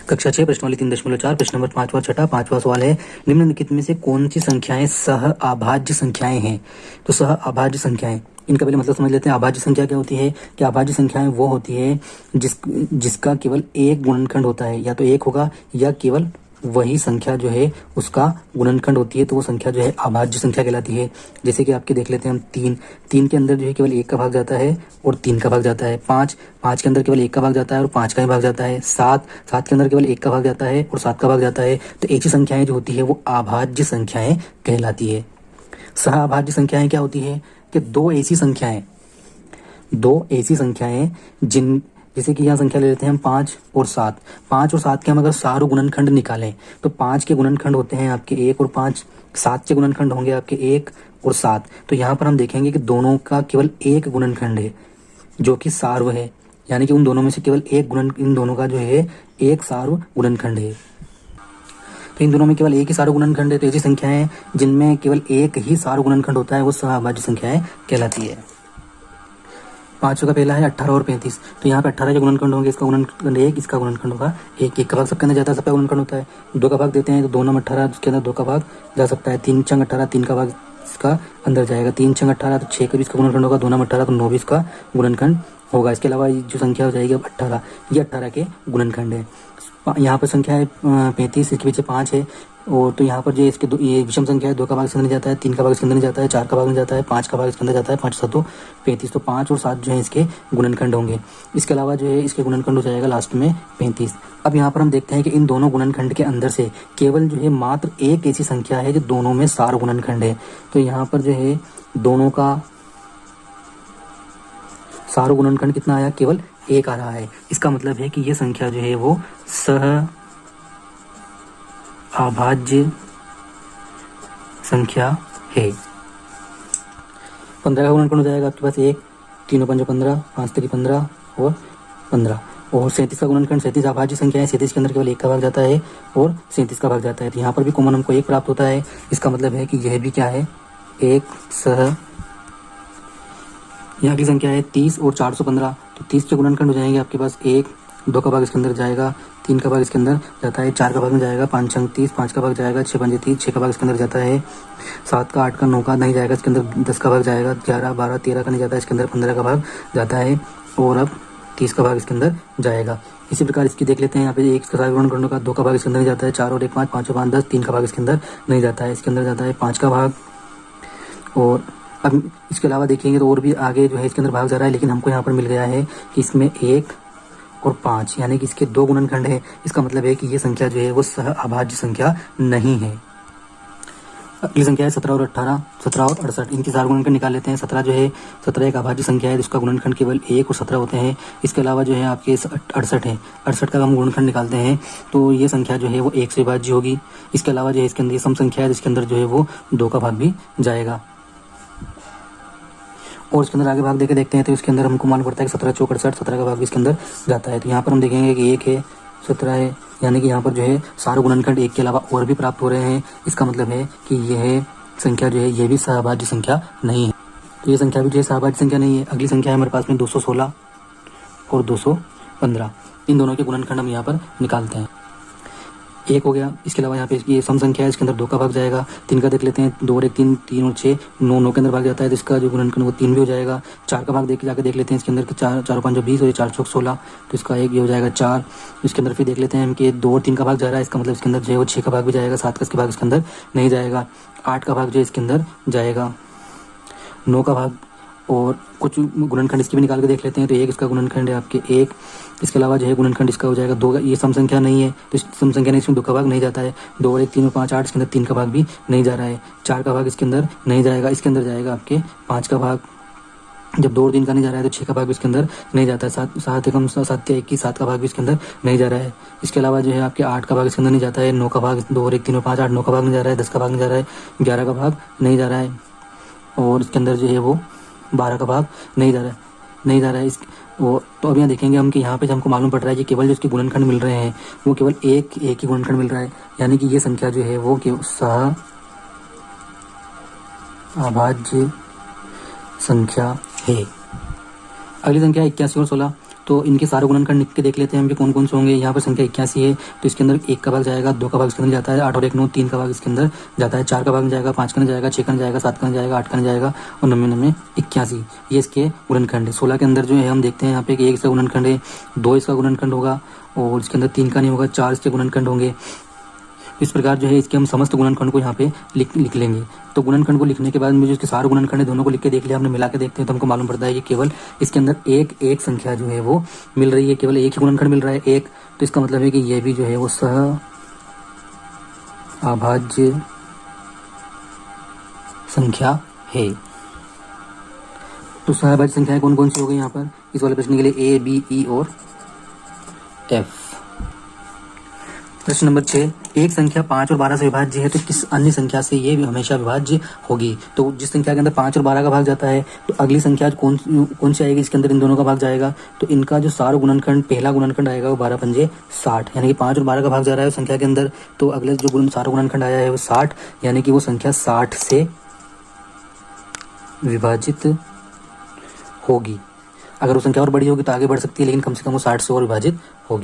कक्षा 6 प्रश्नावली 3.4 प्रश्न नंबर 5 व 6 पांचवा सवाल है, निम्नलिखित में से कौन सी संख्याएं सह अभाज्य संख्याएं हैं। तो सह अभाज्य संख्याएं, इनका पहले मतलब समझ लेते हैं। अभाज्य संख्या क्या होती है कि अभाज्य संख्याएं वो होती है जिसका केवल एक गुणनखंड होता है, या तो एक होगा या केवल वही संख्या जो है उसका गुणनखंड होती है, तो वो संख्या जो है अभाज्य संख्या कहलाती है। जैसे कि आपके देख लेते हैं हम तीन के अंदर जो है केवल एक का भाग जाता है और 3 का भाग जाता है। पाँच के अंदर केवल एक का भाग जाता है और 5 का ही भाग जाता है। सात के अंदर केवल एक का भाग जाता है और 7 का भाग जाता है। तो ऐसी संख्याएं जो होती है वो अभाज्य संख्याएं कहलाती है। सह अभाज्य संख्याएं क्या होती है कि दो ऐसी संख्याएं जिन, जैसे कि यहाँ संख्या ले लेते हैं हम 5 और 7। 5 और 7 के हम अगर सारे गुणनखंड निकालें तो 5 के गुणनखंड होते हैं आपके 1 और 5, 7 के गुणनखंड होंगे आपके 1 और 7। तो यहाँ पर हम देखेंगे कि दोनों का केवल एक गुणनखंड है जो कि सार्व है, यानी कि उन दोनों में से केवल इन दोनों का जो है एक सार्व गुणनखंड है। तो इन दोनों में केवल एक ही सार्व गुणनखंड है। तो ऐसी संख्याएं जिनमें केवल एक ही सार्व गुणनखंड होता है वो सह अभाज्य संख्याएं कहलाती है। 5 का पहला है 18 और 35। तो यहाँ पे 18 के गुणनखंड होंगे, इसका गुणनखंड 1, इसका गुणनखंड होगा 1। 1 का भाग सबके अंदर जाता है, सबका गुणनखंड होता है। 2 का भाग देते हैं तो 2 नम 18, उसके अंदर 2 का भाग जा सकता है। 3 छंग 18, 3 का भाग इसका अंदर जाएगा। 3 छंग 18 तो 6 का भी इसका गुणनखंड होगा। 2 नम 18 तो 9 भी इसका गुणनखंड होगा। इसके अलावा जो संख्या हो जाएगी अब 18, ये 18 के गुणनखंड है। यहाँ पर संख्या है 35, इसके पीछे 5 है। और तो यहाँ पर जो इसके ये विषम संख्या है, 2 का भाग इसके अंदर जाता है, 3 का भाग इसके अंदर जाता है, 4 का भाग में जाता है, 5 का भाग इसके अंदर जाता है। 5 7 35, तो 5 और 7 जो है इसके गुणनखंड होंगे। इसके अलावा जो है इसके गुणनखंड हो जाएगा लास्ट में 35। अब यहाँ पर हम देखते हैं कि इन दोनों गुणनखंड के अंदर से केवल जो है मात्र एक ऐसी संख्या है जो दोनों में सार गुणनखंड है। तो यहाँ पर जो है दोनों का सार गुणनखंड कितना आया, केवल एक आ रहा है। इसका मतलब है कि ये संख्या जो है वो सह अभाज्य संख्या है। 15 का गुणनखंड हो जाएगा आपके पास 1, 3 5 15, 5 3 15 और 15। और 37 का गुणनखंड, 37 अभाज्य संख्या है। 37 के अंदर केवल 1 का भाग जाता है और 37 का भाग जाता है। तो यहाँ पर भी कॉमन हमको 1 प्राप्त होता है। इसका मतलब है कि यह भी क्या है, एक सह। यहाँ की संख्या है 30 और 415। तो 30 के गुणनखंड हो जाएंगे आपके पास 1, 2 का भाग इसके अंदर जाएगा, 3 का भाग इसके अंदर जाता है, 4 का भाग में जाएगा, 5 छंग 30, 5 का भाग जाएगा, 6 पंजे 30, 6 का भाग इसके अंदर जाता है, 7 का 8 का 9 का नहीं जाएगा, इसके अंदर 10 का भाग जाएगा, 11 12 13 का नहीं जाता है, इसके अंदर 15 का भाग जाता है और अब 30 का भाग इसके अंदर जाएगा। इसी प्रकार इसकी देख लेते हैं। यहाँ पे 1 का गुणनखंड का 2 का भाग इसके अंदर नहीं जाता है, 4 और 1 5, 5 और 5 10, 3 का भाग इसके अंदर नहीं जाता है, इसके अंदर जाता है 5 का भाग। और अब इसके अलावा देखेंगे तो और भी आगे जो है इसके अंदर भाग जा रहा है, लेकिन हमको यहाँ पर मिल गया है कि इसमें 1 और 5 यानी कि इसके 2 गुणनखंड है। इसका मतलब है कि ये संख्या जो है वो सह अभाज्य संख्या नहीं है। अगली संख्या है 17 और 18, 17 और 68। इनके सारे गुणनखंड निकाल लेते हैं। 17 जो है 17 एक अभाज्य संख्या है जिसका गुणनखंड केवल 1 और 17 होते हैं। इसके अलावा जो है आपके 68 है, 68 का हम गुणनखंड निकालते हैं तो ये संख्या जो है वो 1 से विभाज्य होगी। इसके अलावा जो है इसके अंदर सम संख्या है जिसके अंदर जो है वो 2 का भाग भी जाएगा। और इसके अंदर आगे भाग देके देखते हैं तो इसके अंदर हमको मालूम पड़ता है कि 17 चौक 68, 17 का भाग भी इसके अंदर जाता है। तो यहाँ पर हम देखेंगे कि 1 है, 17 है, यानी कि यहाँ पर जो है सारे गुणनखंड 1 के अलावा और भी प्राप्त हो रहे हैं। इसका मतलब है कि यह संख्या जो है ये भी सहअभाज्य संख्या नहीं है। तो ये संख्या भी जो है सहअभाज्य संख्या नहीं है। अगली संख्या है हमारे पास में 216 और 215। इन दोनों के गुणनखंड हम यहाँ पर निकालते हैं। 1 हो गया। इसके अलावा यहाँ पे ये सम संख्या है, इसके अंदर 2 का भाग जाएगा। 3 का देख लेते हैं, 2 और 1 3, 3 और 6 9, 9 के अंदर भाग जाता है तो इसका जो गुणनखंड वो 3 भी हो जाएगा। 4 का भाग जाके देख लेते हैं इसके अंदर 4 4 5 20 और 4 चौक 16, तो इसका एक ये हो जाएगा 4। इसके अंदर फिर देख लेते हैं कि 2 और 3 का भाग जा रहा है, इसका मतलब इसके अंदर जो है वो 6 का भाग भी जाएगा। 7 का इसके भाग इसके अंदर नहीं जाएगा। 8 का भाग जो है इसके अंदर जाएगा, 9 का भाग। और कुछ गुणनखंड इसकी भी निकाल के देख लेते हैं तो 1 इसका गुणनखंड है आपके 1। इसके अलावा जो है गुणनखंड इसका हो जाएगा 2। ये सम संख्या नहीं है तो सम संख्या नहीं, इसमें 2 का भाग नहीं जाता है। 2 और 1 3 और 5 8, इसके अंदर 3 का भाग भी नहीं जा रहा है। 4 का भाग इसके अंदर नहीं जाएगा। इसके अंदर जाएगा आपके 5 का भाग। जब 2 और 3 का नहीं जा रहा है तो 6 का भाग भी इसके अंदर नहीं जाता है। 7 एकम 7 1 की 7 का भाग भी इसके अंदर नहीं जा रहा है। इसके अलावा जो है आपके 8 का भाग इसके अंदर नहीं जाता है। 9 का भाग 2 और 1 3 और 5 8, 9 का भाग नहीं जा रहा है। 10 का भाग नहीं जा रहा है। 11 का भाग नहीं जा रहा है। और इसके अंदर जो है वो 12 का भाग नहीं जा रहा है। वो तो अब यहाँ देखेंगे हम कि यहाँ पे हमको मालूम पड़ रहा है कि केवल जो इसके गुणनखंड मिल रहे हैं वो केवल एक ही गुणनखंड मिल रहा है, यानी कि ये संख्या जो है वो सह अभाज्य संख्या है। अगली संख्या 81 और 16। तो इनके सारे गुणनखंड लिख के देख लेते हैं हम कि कौन कौन से होंगे। यहाँ पर संख्या 81 है, तो इसके अंदर 1 का भाग जाएगा, 2 का भाग इसके अंदर जाता है, 8 और 1 9, 3 का भाग इसके अंदर जाता है, 4 का भाग जाएगा, 5 का नहीं जाएगा, 6 का नहीं जाएगा, 7 का नहीं जाएगा, 8 का नहीं जाएगा और 9 9 81, ये इसके गुणनखंड है। 16 के अंदर जो है हम देखते हैं यहाँ पे कि 1 इसका गुणनखंड है, 2 इसका गुणनखंड होगा और इसके अंदर 3 का नहीं होगा, 4 इसके गुणनखंड होंगे। इस प्रकार जो है इसके हम समस्त गुणनखंड को यहाँ पे लिख लेंगे। तो गुणनखंड को लिखने के बाद मुझे इसके सारे गुणनखंड है दोनों को लिख के देख लिया हमने, मिला के देखते हैं तो हमको मालूम पड़ता है कि केवल इसके अंदर एक संख्या जो है वो मिल रही है, केवल एक ही गुणनखंड मिल रहा है, एक। तो इसका मतलब है कि ये भी जो है वो सह अभाज्य संख्या है। तो सहअभाज्य संख्याएं कौन कौन सी हो गई यहाँ पर इस वाले प्रश्न के लिए? A, B, E और F। प्रश्न नंबर 6, एक संख्या 5 और 12 से विभाज्य है तो किस अन्य संख्या से ये भी हमेशा विभाज्य होगी? तो जिस संख्या के अंदर 5 और 12 का भाग जाता है तो अगली संख्या कौन सी आएगी इसके अंदर इन दोनों का भाग जाएगा? तो इनका जो सारा गुणनखंड, पहला गुणनखंड आएगा वो 12 पंजे 60, यानी कि 5 और 12 का भाग जा रहा है संख्या के अंदर, तो अगले जो सारा गुणनखंड आया है वो 60, यानी कि वो संख्या 60 से विभाजित होगी। अगर वो संख्या और बड़ी होगी तो आगे बढ़ सकती है, लेकिन कम से कम वो 60 से और विभाजित होगी।